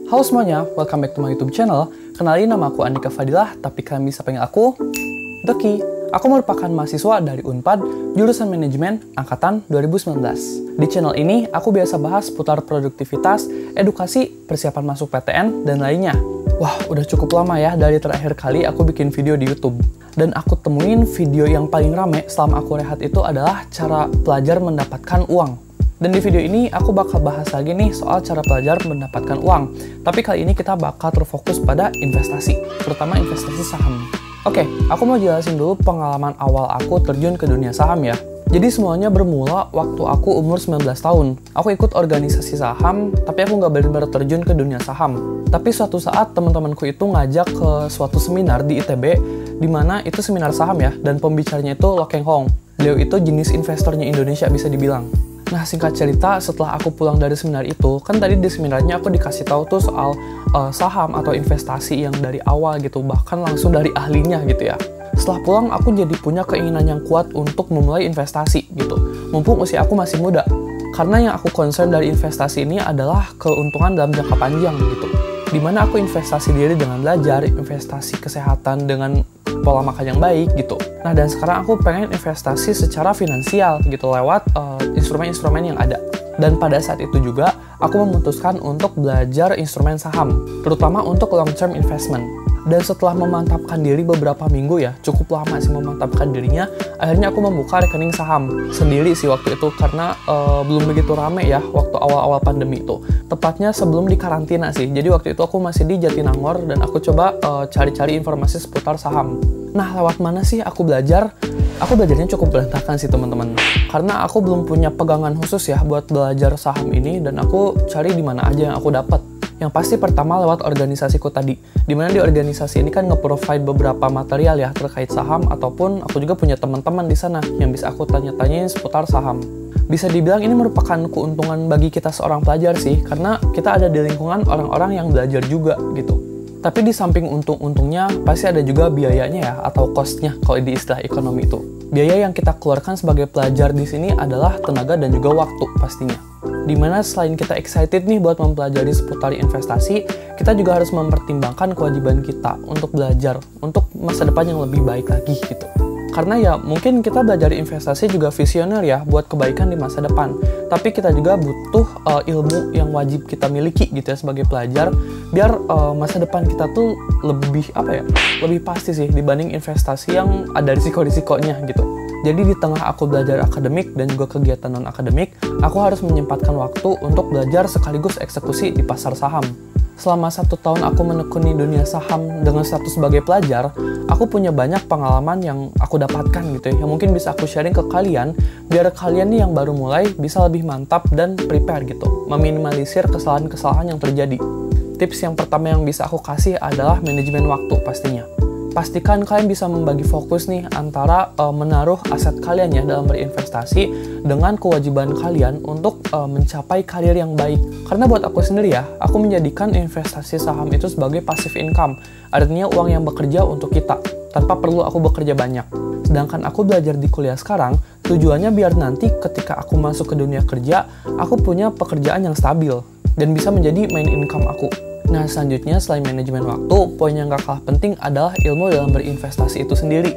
Halo semuanya, welcome back to my YouTube channel. Kenalin, nama aku Andika Fadilah, tapi kalian bisa panggil aku Deki. Aku merupakan mahasiswa dari Unpad, jurusan manajemen angkatan 2019. Di channel ini, aku biasa bahas seputar produktivitas, edukasi, persiapan masuk PTN, dan lainnya. Wah, udah cukup lama ya dari terakhir kali aku bikin video di YouTube. Dan aku temuin video yang paling rame selama aku rehat itu adalah cara pelajar mendapatkan uang. Dan di video ini aku bakal bahas lagi nih soal cara pelajar mendapatkan uang. Tapi kali ini kita bakal terfokus pada investasi, terutama investasi saham. Oke, aku mau jelasin dulu pengalaman awal aku terjun ke dunia saham ya. Jadi semuanya bermula waktu aku umur 19 tahun. Aku ikut organisasi saham, tapi aku nggak benar-benar terjun ke dunia saham. Tapi suatu saat teman-temanku itu ngajak ke suatu seminar di ITB, di mana itu seminar saham ya, dan pembicaranya itu Lo Keng Hong. Beliau itu jenis investornya Indonesia bisa dibilang. Nah, singkat cerita, setelah aku pulang dari seminar itu, kan tadi di seminarnya aku dikasih tahu tuh soal saham atau investasi yang dari awal gitu, bahkan langsung dari ahlinya gitu ya. Setelah pulang, aku jadi punya keinginan yang kuat untuk memulai investasi gitu, mumpung usia aku masih muda. Karena yang aku concern dari investasi ini adalah keuntungan dalam jangka panjang gitu. Dimana aku investasi diri dengan belajar, investasi kesehatan dengan pola makan yang baik gitu. Nah, dan sekarang aku pengen investasi secara finansial gitu lewat instrumen-instrumen yang ada. Dan pada saat itu juga aku memutuskan untuk belajar instrumen saham, terutama untuk long term investment. Dan setelah memantapkan diri beberapa minggu ya, cukup lama sih memantapkan dirinya, akhirnya aku membuka rekening saham sendiri sih waktu itu, karena belum begitu rame ya waktu awal-awal pandemi itu. Tepatnya sebelum di karantina sih, jadi waktu itu aku masih di Jatinangor dan aku coba cari-cari informasi seputar saham. Nah, lewat mana sih aku belajar? Aku belajarnya cukup berantakan sih teman-teman, karena aku belum punya pegangan khusus ya buat belajar saham ini, dan aku cari di mana aja yang aku dapat. Yang pasti pertama lewat organisasiku tadi, dimana di organisasi ini kan nge-provide beberapa material ya terkait saham, ataupun aku juga punya teman-teman di sana yang bisa aku tanya-tanyain seputar saham. Bisa dibilang ini merupakan keuntungan bagi kita seorang pelajar sih, karena kita ada di lingkungan orang-orang yang belajar juga gitu. Tapi di samping untung-untungnya, pasti ada juga biayanya ya, atau cost-nya kalau di istilah ekonomi itu. Biaya yang kita keluarkan sebagai pelajar di sini adalah tenaga dan juga waktu pastinya. Dimana selain kita excited nih buat mempelajari seputar investasi, kita juga harus mempertimbangkan kewajiban kita untuk belajar, untuk masa depan yang lebih baik lagi gitu. Karena ya mungkin kita belajar investasi juga visioner ya buat kebaikan di masa depan. Tapi kita juga butuh ilmu yang wajib kita miliki gitu ya sebagai pelajar, biar masa depan kita tuh lebih lebih pasti sih dibanding investasi yang ada risiko-risikonya gitu. Jadi di tengah aku belajar akademik dan juga kegiatan non-akademik, aku harus menyempatkan waktu untuk belajar sekaligus eksekusi di pasar saham. Selama 1 tahun aku menekuni dunia saham dengan status sebagai pelajar, aku punya banyak pengalaman yang aku dapatkan gitu ya, yang mungkin bisa aku sharing ke kalian, biar kalian nih yang baru mulai bisa lebih mantap dan prepare gitu, meminimalisir kesalahan-kesalahan yang terjadi. Tips yang pertama yang bisa aku kasih adalah manajemen waktu pastinya. Pastikan kalian bisa membagi fokus nih antara menaruh aset kalian ya dalam berinvestasi dengan kewajiban kalian untuk mencapai karir yang baik. Karena buat aku sendiri ya, aku menjadikan investasi saham itu sebagai passive income. Artinya uang yang bekerja untuk kita, tanpa perlu aku bekerja banyak. Sedangkan aku belajar di kuliah sekarang, tujuannya biar nanti ketika aku masuk ke dunia kerja, aku punya pekerjaan yang stabil dan bisa menjadi main income aku. Nah, selanjutnya selain manajemen waktu, poin yang gak kalah penting adalah ilmu dalam berinvestasi itu sendiri.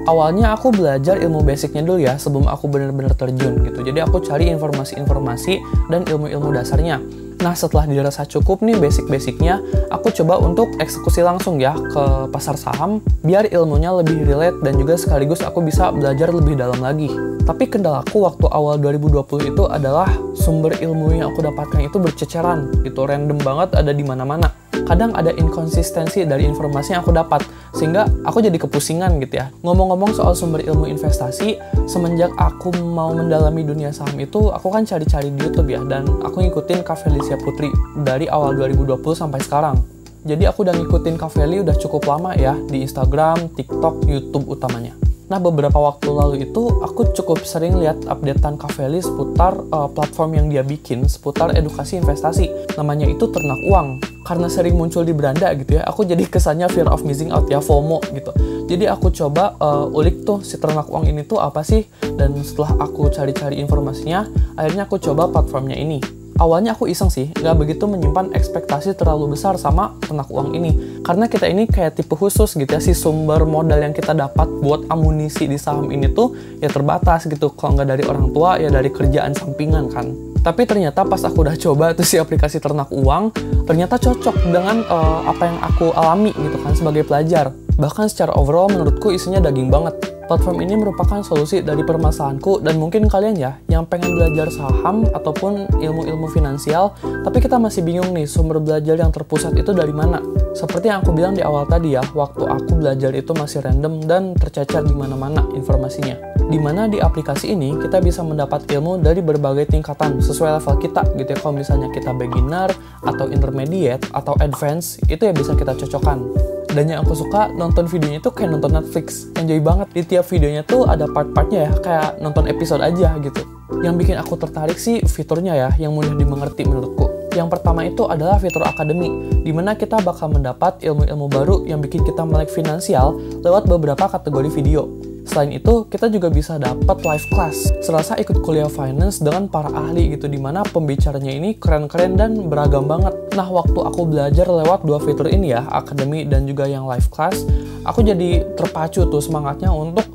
Awalnya aku belajar ilmu basicnya dulu ya, sebelum aku benar-benar terjun gitu. Jadi aku cari informasi-informasi dan ilmu-ilmu dasarnya. Nah, setelah dirasa cukup nih basic-basicnya, aku coba untuk eksekusi langsung ya ke pasar saham, biar ilmunya lebih relate dan juga sekaligus aku bisa belajar lebih dalam lagi. Tapi kendalaku waktu awal 2020 itu adalah sumber ilmu yang aku dapatkan itu berceceran gitu, random banget ada di mana-mana. Kadang ada inkonsistensi dari informasi yang aku dapat, sehingga aku jadi kepusingan gitu ya. Ngomong-ngomong soal sumber ilmu investasi, semenjak aku mau mendalami dunia saham itu, aku kan cari-cari di YouTube ya, dan aku ngikutin Kak Felicia Putri dari awal 2020 sampai sekarang. Jadi aku udah ngikutin Kak Feli udah cukup lama ya, di Instagram, TikTok, YouTube utamanya. Nah, beberapa waktu lalu itu aku cukup sering lihat updatean Kak Feli seputar platform yang dia bikin seputar edukasi investasi. Namanya itu Ternak Uang. Karena sering muncul di beranda gitu ya, aku jadi kesannya fear of missing out ya, FOMO gitu. Jadi aku coba ulik tuh si Ternak Uang ini tuh apa sih, dan setelah aku cari-cari informasinya, akhirnya aku coba platformnya ini. Awalnya aku iseng sih, nggak begitu menyimpan ekspektasi terlalu besar sama ternak uang ini. Karena kita ini kayak tipe khusus gitu ya, si sumber modal yang kita dapat buat amunisi di saham ini tuh ya terbatas gitu. Kalau nggak dari orang tua, ya dari kerjaan sampingan kan. Tapi ternyata pas aku udah coba tuh si aplikasi ternak uang, ternyata cocok dengan apa yang aku alami gitu kan sebagai pelajar. Bahkan secara overall menurutku isinya daging banget. Platform ini merupakan solusi dari permasalahanku dan mungkin kalian ya yang pengen belajar saham ataupun ilmu-ilmu finansial, tapi kita masih bingung nih sumber belajar yang terpusat itu dari mana. Seperti yang aku bilang di awal tadi ya, waktu aku belajar itu masih random dan tercecer di mana-mana informasinya. Dimana di aplikasi ini kita bisa mendapat ilmu dari berbagai tingkatan sesuai level kita gitu ya. Kalau misalnya kita beginner atau intermediate atau advance, itu ya bisa kita cocokkan. Dan yang aku suka, nonton videonya itu kayak nonton Netflix, enjoy banget. Di tiap videonya tuh ada part-partnya ya, kayak nonton episode aja gitu. Yang bikin aku tertarik sih fiturnya ya, yang mudah dimengerti menurutku. Yang pertama itu adalah fitur akademi, dimana kita bakal mendapat ilmu-ilmu baru yang bikin kita melek finansial lewat beberapa kategori video. Selain itu, kita juga bisa dapat live class, serasa ikut kuliah finance dengan para ahli gitu, dimana pembicaranya ini keren-keren dan beragam banget. Nah, waktu aku belajar lewat dua fitur ini ya, akademi dan juga yang live class, aku jadi terpacu tuh semangatnya untuk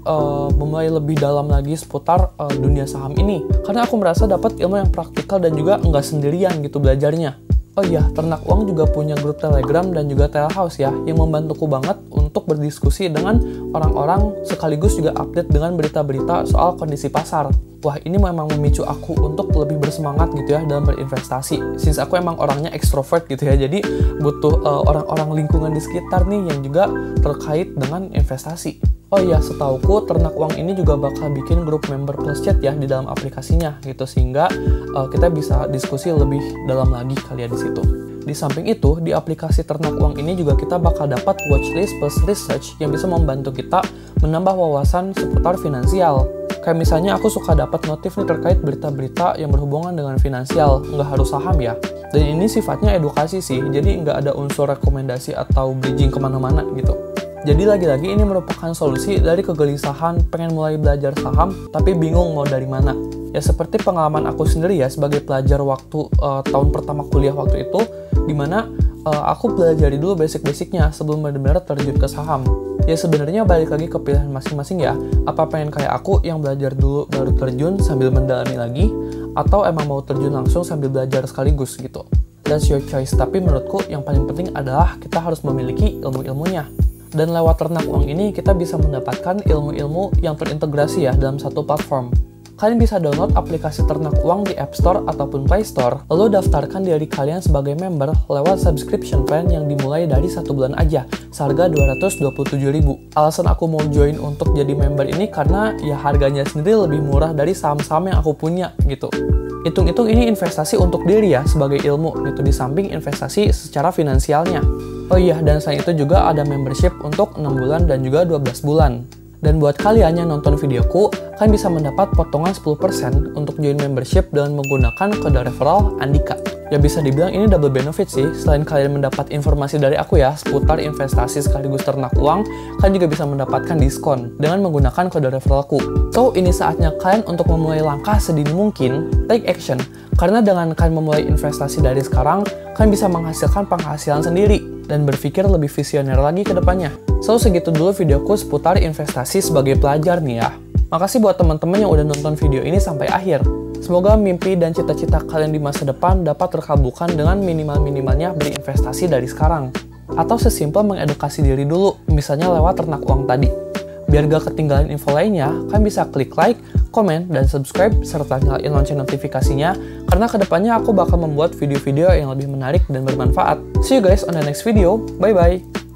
memulai lebih dalam lagi seputar dunia saham ini. Karena aku merasa dapat ilmu yang praktikal dan juga nggak sendirian gitu belajarnya. Oh iya, Ternak Uang juga punya grup Telegram dan juga Telehouse ya, yang membantuku banget untuk berdiskusi dengan orang-orang sekaligus juga update dengan berita-berita soal kondisi pasar. Wah, ini memang memicu aku untuk lebih bersemangat gitu ya dalam berinvestasi. Since aku emang orangnya ekstrovert gitu ya, jadi butuh orang-orang lingkungan di sekitar nih yang juga terkait dengan investasi. Oh iya, setauku Ternak Uang ini juga bakal bikin grup member plus chat ya di dalam aplikasinya gitu, sehingga kita bisa diskusi lebih dalam lagi kali ya di situ. Di samping itu, di aplikasi Ternak Uang ini juga kita bakal dapat watchlist plus research yang bisa membantu kita menambah wawasan seputar finansial. Kayak misalnya aku suka dapat notif nih terkait berita-berita yang berhubungan dengan finansial, nggak harus saham ya. Dan ini sifatnya edukasi sih, jadi nggak ada unsur rekomendasi atau bridging kemana-mana gitu. Jadi lagi-lagi ini merupakan solusi dari kegelisahan pengen mulai belajar saham tapi bingung mau dari mana. Ya seperti pengalaman aku sendiri ya sebagai pelajar waktu tahun pertama kuliah waktu itu, dimana aku pelajari dulu basic-basicnya sebelum benar-benar terjun ke saham. Ya sebenarnya balik lagi ke pilihan masing-masing ya, apa pengen kayak aku yang belajar dulu baru terjun sambil mendalami lagi, atau emang mau terjun langsung sambil belajar sekaligus gitu. That's your choice, tapi menurutku yang paling penting adalah kita harus memiliki ilmu-ilmunya. Dan lewat Ternak Uang ini kita bisa mendapatkan ilmu-ilmu yang terintegrasi ya dalam satu platform. Kalian bisa download aplikasi Ternak Uang di App Store ataupun Play Store, lalu daftarkan diri kalian sebagai member lewat subscription plan yang dimulai dari 1 bulan aja, seharga 227.000. Alasan aku mau join untuk jadi member ini karena ya harganya sendiri lebih murah dari saham-saham yang aku punya gitu. Hitung-hitung ini investasi untuk diri ya sebagai ilmu gitu, di samping investasi secara finansialnya. Oh iya, dan selain itu juga ada membership untuk 6 bulan dan juga 12 bulan. Dan buat kalian yang nonton videoku, kalian bisa mendapat potongan 10% untuk join membership dengan menggunakan kode referral Andika. Ya bisa dibilang ini double benefit sih, selain kalian mendapat informasi dari aku ya seputar investasi sekaligus ternak uang, kalian juga bisa mendapatkan diskon dengan menggunakan kode referralku. So, ini saatnya kalian untuk memulai langkah sedini mungkin, take action. Karena dengan kalian memulai investasi dari sekarang, kalian bisa menghasilkan penghasilan sendiri dan berpikir lebih visioner lagi ke depannya. So, segitu dulu videoku seputar investasi sebagai pelajar nih ya. Makasih buat teman-teman yang udah nonton video ini sampai akhir. Semoga mimpi dan cita-cita kalian di masa depan dapat terkabulkan dengan minimal-minimalnya berinvestasi dari sekarang. Atau sesimpel mengedukasi diri dulu, misalnya lewat ternak uang tadi. Biar gak ketinggalan info lainnya, kalian bisa klik like, komen, dan subscribe, serta nyalain lonceng notifikasinya, karena kedepannya aku bakal membuat video-video yang lebih menarik dan bermanfaat. See you guys on the next video, bye-bye!